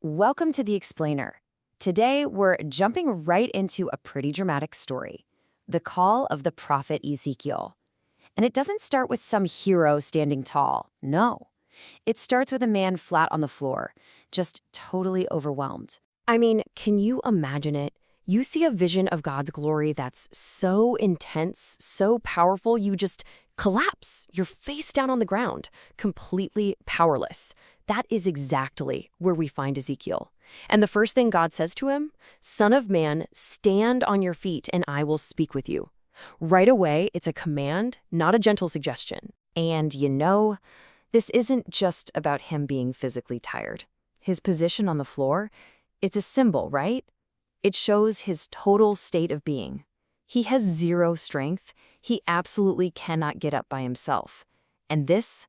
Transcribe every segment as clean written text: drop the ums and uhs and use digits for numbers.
Welcome to The Explainer. Today, we're jumping right into a pretty dramatic story, the call of the prophet Ezekiel. And it doesn't start with some hero standing tall. No. It starts with a man flat on the floor, just totally overwhelmed. I mean, can you imagine it? You see a vision of God's glory that's so intense, so powerful, you just collapse. You're face down on the ground, completely powerless. That is exactly where we find Ezekiel. And the first thing God says to him, "Son of man, stand on your feet and I will speak with you." Right away, it's a command, not a gentle suggestion. And this isn't just about him being physically tired. His position on the floor, it's a symbol, right? It shows his total state of being. He has zero strength. He absolutely cannot get up by himself. And this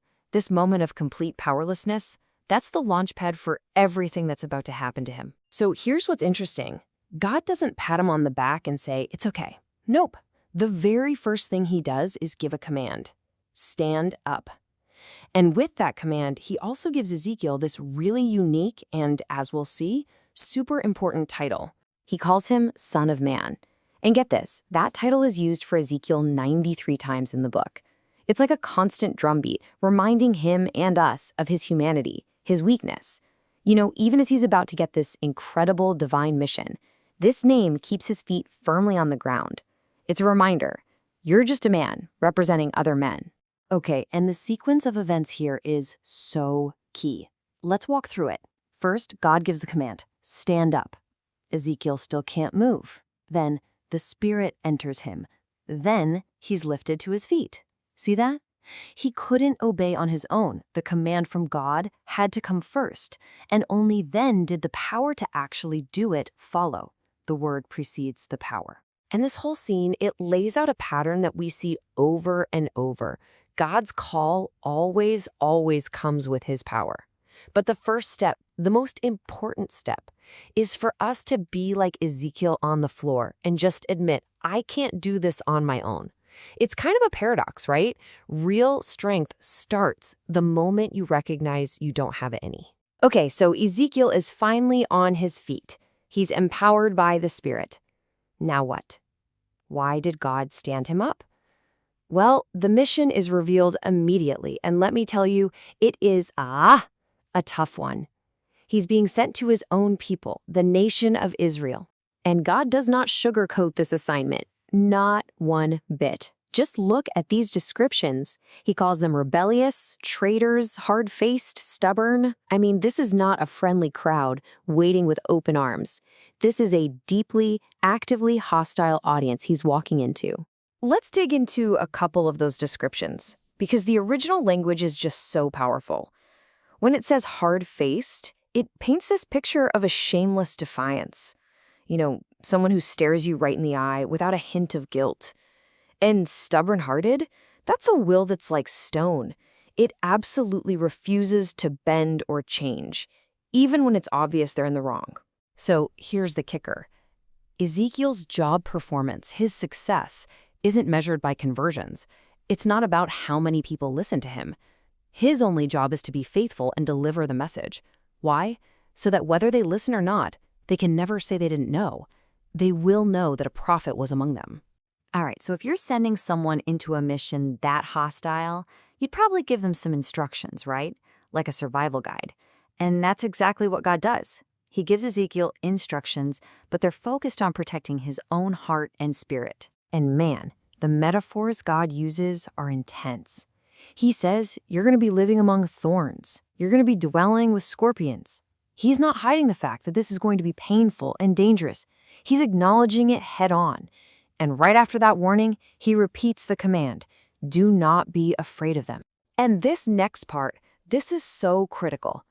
moment of complete powerlessness, that's the launchpad for everything that's about to happen to him. So here's what's interesting. God doesn't pat him on the back and say, "It's okay." Nope. The very first thing he does is give a command. Stand up. And with that command, he also gives Ezekiel this really unique and, as we'll see, super important title. He calls him Son of Man. And get this, that title is used for Ezekiel 93 times in the book. It's like a constant drumbeat, reminding him and us of his humanity, his weakness. Even as he's about to get this incredible divine mission, this name keeps his feet firmly on the ground. It's a reminder, you're just a man representing other men. Okay, and the sequence of events here is so key. Let's walk through it. First, God gives the command, stand up. Ezekiel still can't move. Then, the Spirit enters him. Then, he's lifted to his feet. See that? He couldn't obey on his own. The command from God had to come first, and only then did the power to actually do it follow. The word precedes the power. And this whole scene, it lays out a pattern that we see over and over. God's call always comes with his power. But the first step, the most important step, is for us to be like Ezekiel on the floor and just admit, I can't do this on my own. It's kind of a paradox, right? Real strength starts the moment you recognize you don't have any. Okay, so Ezekiel is finally on his feet. He's empowered by the Spirit. Now what? Why did God stand him up? Well, the mission is revealed immediately, and let me tell you, it is a tough one. He's being sent to his own people, the nation of Israel. And God does not sugarcoat this assignment, not one bit. Just look at these descriptions. He calls them rebellious, traitors, hard-faced, stubborn. I mean, this is not a friendly crowd waiting with open arms. This is a deeply, actively hostile audience he's walking into. Let's dig into a couple of those descriptions, because the original language is just so powerful. When it says hard-faced, it paints this picture of a shameless defiance. Someone who stares you right in the eye without a hint of guilt. And stubborn-hearted, that's a will that's like stone. It absolutely refuses to bend or change, even when it's obvious they're in the wrong. So here's the kicker. Ezekiel's job performance, his success, isn't measured by conversions. It's not about how many people listen to him. His only job is to be faithful and deliver the message. Why? So that whether they listen or not, they can never say they didn't know. They will know that a prophet was among them. All right, so if you're sending someone into a mission that hostile, you'd probably give them some instructions, right? Like a survival guide. And that's exactly what God does. He gives Ezekiel instructions, but they're focused on protecting his own heart and spirit. And man, the metaphors God uses are intense. He says, you're going to be living among thorns. You're going to be dwelling with scorpions. He's not hiding the fact that this is going to be painful and dangerous. He's acknowledging it head on. And right after that warning, he repeats the command, do not be afraid of them. And this next part, this is so critical.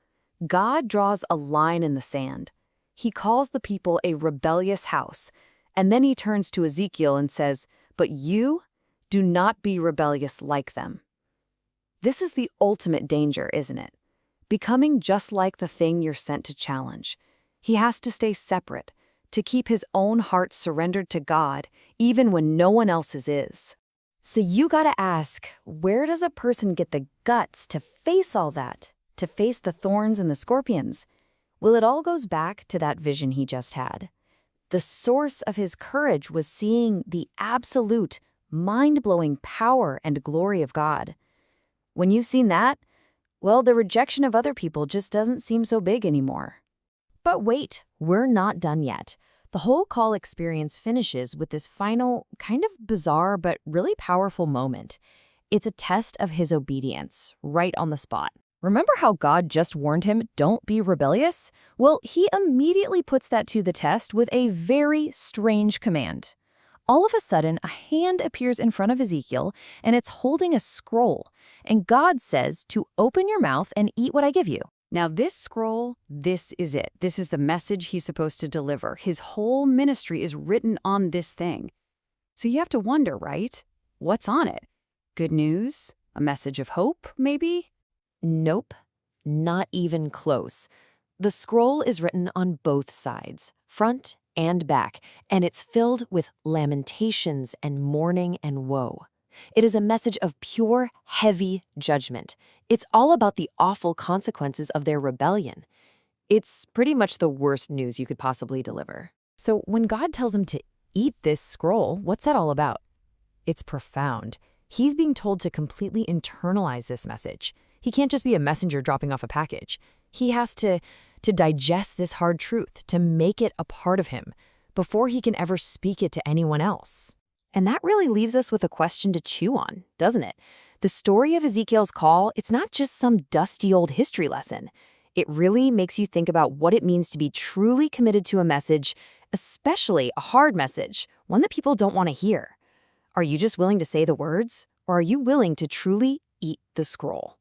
God draws a line in the sand. He calls the people a rebellious house. And then he turns to Ezekiel and says, but you do not be rebellious like them. This is the ultimate danger, isn't it? Becoming just like the thing you're sent to challenge. He has to stay separate, to keep his own heart surrendered to God, even when no one else's is. So you gotta ask, where does a person get the guts to face all that? To face the thorns and the scorpions? Well, it all goes back to that vision he just had. The source of his courage was seeing the absolute, mind-blowing power and glory of God. When you've seen that, well, the rejection of other people just doesn't seem so big anymore. But wait, we're not done yet. The whole call experience finishes with this final, kind of bizarre but really powerful moment. It's a test of his obedience, right on the spot. Remember how God just warned him, don't be rebellious? Well, he immediately puts that to the test with a very strange command. All of a sudden, a hand appears in front of Ezekiel, and it's holding a scroll. And God says to open your mouth and eat what I give you. Now this scroll, this is it. This is the message he's supposed to deliver. His whole ministry is written on this thing. So you have to wonder, right? What's on it? Good news? A message of hope, maybe? Nope, not even close. The scroll is written on both sides, front and back, and it's filled with lamentations and mourning and woe. It is a message of pure, heavy judgment. It's all about the awful consequences of their rebellion. It's pretty much the worst news you could possibly deliver. So when God tells him to eat this scroll, what's that all about? It's profound. He's being told to completely internalize this message. He can't just be a messenger dropping off a package. He has to digest this hard truth, to make it a part of him, before he can ever speak it to anyone else. And that really leaves us with a question to chew on, doesn't it? The story of Ezekiel's call, it's not just some dusty old history lesson. It really makes you think about what it means to be truly committed to a message, especially a hard message, one that people don't want to hear. Are you just willing to say the words, or are you willing to truly eat the scroll?